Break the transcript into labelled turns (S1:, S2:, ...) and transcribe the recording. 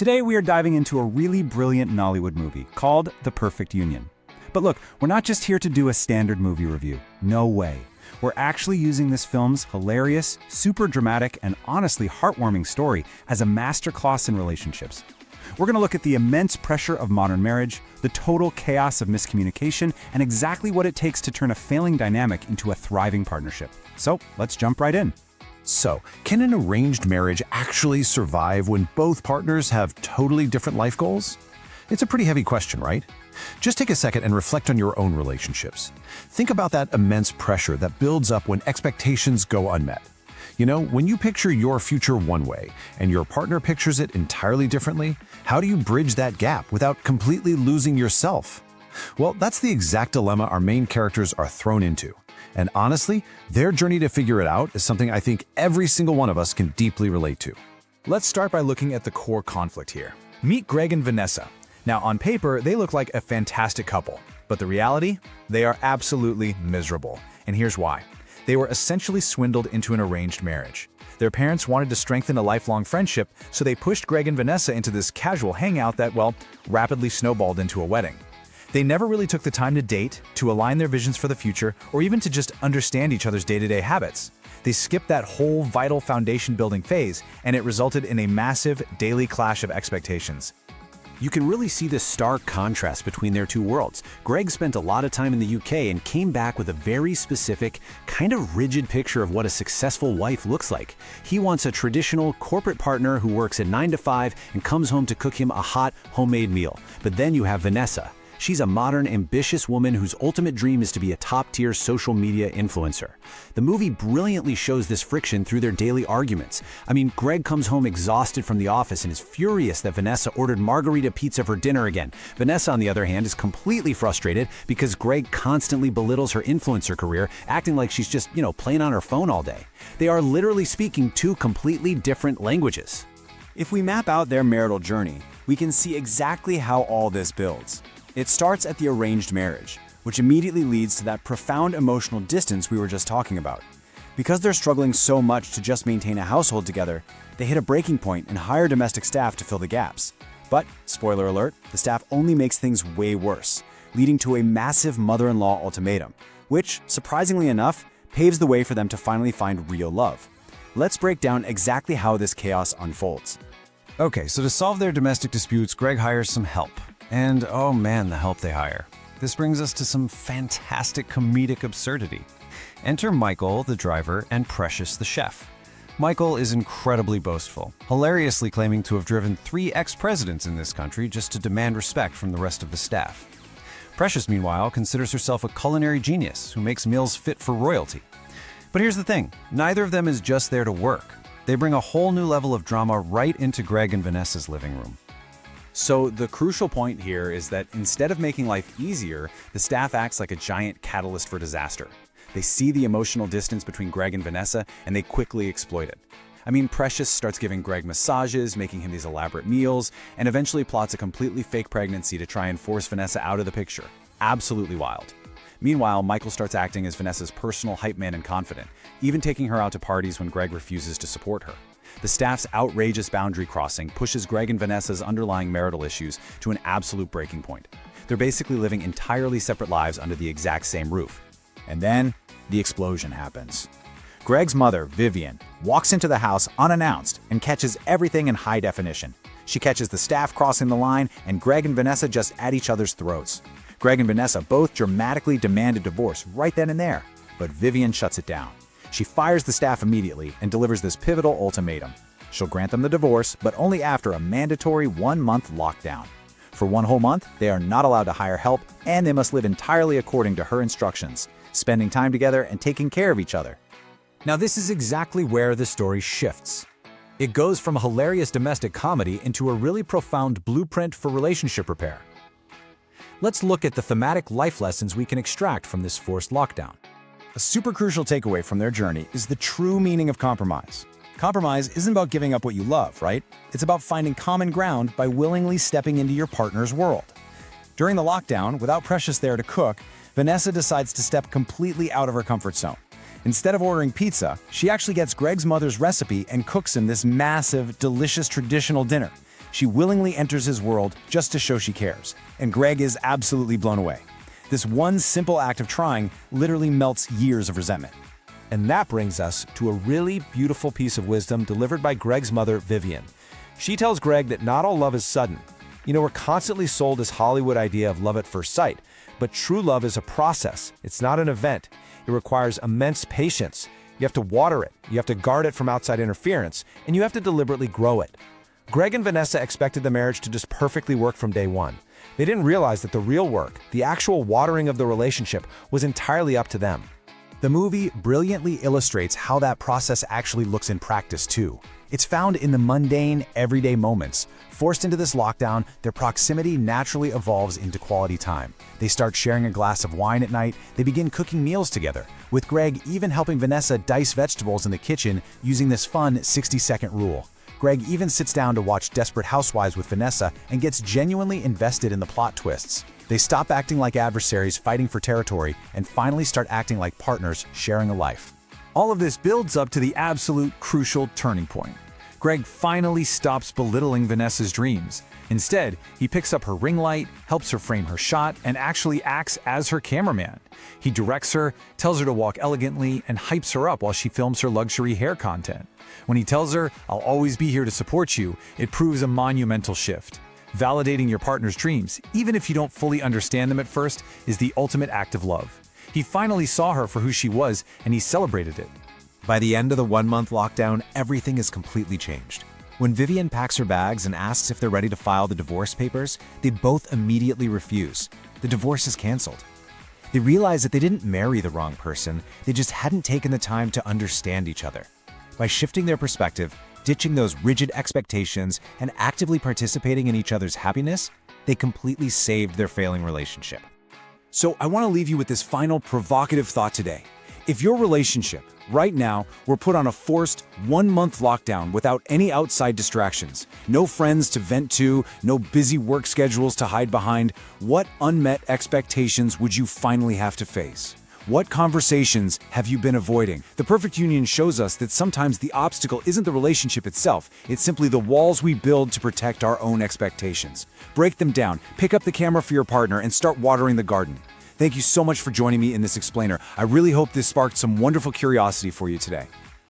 S1: Today we are diving into a really brilliant Nollywood movie called The Perfect Union. But look, we're not just here to do a standard movie review. No way. We're actually using this film's hilarious, super dramatic, and honestly heartwarming story as a masterclass in relationships. We're going to look at the immense pressure of modern marriage, the total chaos of miscommunication, and exactly what it takes to turn a failing dynamic into a thriving partnership. So let's jump right in.
S2: So, can an arranged marriage actually survive when both partners have totally different life goals? It's a pretty heavy question, right? Just take a second and reflect on your own relationships. Think about that immense pressure that builds up when expectations go unmet. You know, when you picture your future one way and your partner pictures it entirely differently, how do you bridge that gap without completely losing yourself? Well, that's the exact dilemma our main characters are thrown into. And honestly, their journey to figure it out is something I think every single one of us can deeply relate to.
S3: Let's start by looking at the core conflict here. Meet Greg and Vanessa. Now, on paper, they look like a fantastic couple, but the reality? They are absolutely miserable. And here's why. They were essentially swindled into an arranged marriage. Their parents wanted to strengthen a lifelong friendship, so they pushed Greg and Vanessa into this casual hangout that, well, rapidly snowballed into a wedding. They never really took the time to date, to align their visions for the future, or even to just understand each other's day-to-day habits. They skipped that whole vital foundation-building phase, and it resulted in a massive daily clash of expectations.
S4: You can really see the stark contrast between their two worlds. Greg spent a lot of time in the UK and came back with a very specific, kind of rigid picture of what a successful wife looks like. He wants a traditional corporate partner who works at 9 to 5 and comes home to cook him a hot, homemade meal. But then you have Vanessa. She's a modern, ambitious woman whose ultimate dream is to be a top-tier social media influencer. The movie brilliantly shows this friction through their daily arguments. I mean, Greg comes home exhausted from the office and is furious that Vanessa ordered margarita pizza for dinner again. Vanessa, on the other hand, is completely frustrated because Greg constantly belittles her influencer career, acting like she's just, playing on her phone all day. They are literally speaking two completely different languages.
S1: If we map out their marital journey, we can see exactly how all this builds. It starts at the arranged marriage, which immediately leads to that profound emotional distance we were just talking about. Because they're struggling so much to just maintain a household together, they hit a breaking point and hire domestic staff to fill the gaps. But, spoiler alert, the staff only makes things way worse, leading to a massive mother-in-law ultimatum, which, surprisingly enough, paves the way for them to finally find real love. Let's break down exactly how this chaos unfolds.
S2: Okay, so to solve their domestic disputes, Greg hires some help. And oh man, the help they hire. This brings us to some fantastic comedic absurdity. Enter Michael, the driver, and Precious, the chef. Michael is incredibly boastful, hilariously claiming to have driven 3 ex-presidents in this country just to demand respect from the rest of the staff. Precious, meanwhile, considers herself a culinary genius who makes meals fit for royalty. But here's the thing, neither of them is just there to work. They bring a whole new level of drama right into Greg and Vanessa's living room.
S1: So the crucial point here is that instead of making life easier, the staff acts like a giant catalyst for disaster. They see the emotional distance between Greg and Vanessa, and they quickly exploit it. I mean, Precious starts giving Greg massages, making him these elaborate meals, and eventually plots a completely fake pregnancy to try and force Vanessa out of the picture. Absolutely wild. Meanwhile, Michael starts acting as Vanessa's personal hype man and confidant, even taking her out to parties when Greg refuses to support her. The staff's outrageous boundary crossing pushes Greg and Vanessa's underlying marital issues to an absolute breaking point. They're basically living entirely separate lives under the exact same roof. And then, the explosion happens. Greg's mother, Vivian, walks into the house unannounced and catches everything in high definition. She catches the staff crossing the line, and Greg and Vanessa just at each other's throats. Greg and Vanessa both dramatically demand a divorce right then and there, but Vivian shuts it down. She fires the staff immediately and delivers this pivotal ultimatum. She'll grant them the divorce, but only after a mandatory 1-month lockdown. For 1 whole month, they are not allowed to hire help, and they must live entirely according to her instructions, spending time together and taking care of each other.
S3: Now, this is exactly where the story shifts. It goes from a hilarious domestic comedy into a really profound blueprint for relationship repair. Let's look at the thematic life lessons we can extract from this forced lockdown.
S1: A super crucial takeaway from their journey is the true meaning of compromise. Compromise isn't about giving up what you love, right? It's about finding common ground by willingly stepping into your partner's world. During the lockdown, without Precious there to cook, Vanessa decides to step completely out of her comfort zone. Instead of ordering pizza, she actually gets Greg's mother's recipe and cooks him this massive, delicious traditional dinner.
S3: She willingly enters his world just to show she cares, and Greg is absolutely blown away. This one simple act of trying literally melts years of resentment. And that brings us to a really beautiful piece of wisdom delivered by Greg's mother, Vivian. She tells Greg that not all love is sudden. You know, we're constantly sold this Hollywood idea of love at first sight, but true love is a process. It's not an event. It requires immense patience. You have to water it, you have to guard it from outside interference, and you have to deliberately grow it. Greg and Vanessa expected the marriage to just perfectly work from day one. They didn't realize that the real work, the actual watering of the relationship, was entirely up to them. The movie brilliantly illustrates how that process actually looks in practice too. It's found in the mundane, everyday moments. Forced into this lockdown, their proximity naturally evolves into quality time. They start sharing a glass of wine at night, they begin cooking meals together, with Greg even helping Vanessa dice vegetables in the kitchen using this fun 60-second rule. Greg even sits down to watch Desperate Housewives with Vanessa and gets genuinely invested in the plot twists. They stop acting like adversaries fighting for territory and finally start acting like partners sharing a life.
S1: All of this builds up to the absolute crucial turning point. Greg finally stops belittling Vanessa's dreams. Instead, he picks up her ring light, helps her frame her shot, and actually acts as her cameraman. He directs her, tells her to walk elegantly, and hypes her up while she films her luxury hair content. When he tells her, "I'll always be here to support you," it proves a monumental shift. Validating your partner's dreams, even if you don't fully understand them at first, is the ultimate act of love. He finally saw her for who she was, and he celebrated it.
S3: By the end of the one-month lockdown, everything is completely changed. When Vivian packs her bags and asks if they're ready to file the divorce papers, they both immediately refuse. The divorce is canceled. They realize that they didn't marry the wrong person, they just hadn't taken the time to understand each other. By shifting their perspective, ditching those rigid expectations, and actively participating in each other's happiness, they completely saved their failing relationship.
S1: So I want to leave you with this final provocative thought today. If your relationship, right now, were put on a forced one-month lockdown without any outside distractions, no friends to vent to, no busy work schedules to hide behind, what unmet expectations would you finally have to face? What conversations have you been avoiding? The perfect union shows us that sometimes the obstacle isn't the relationship itself, it's simply the walls we build to protect our own expectations. Break them down, pick up the camera for your partner, and start watering the garden. Thank you so much for joining me in this explainer. I really hope this sparked some wonderful curiosity for you today.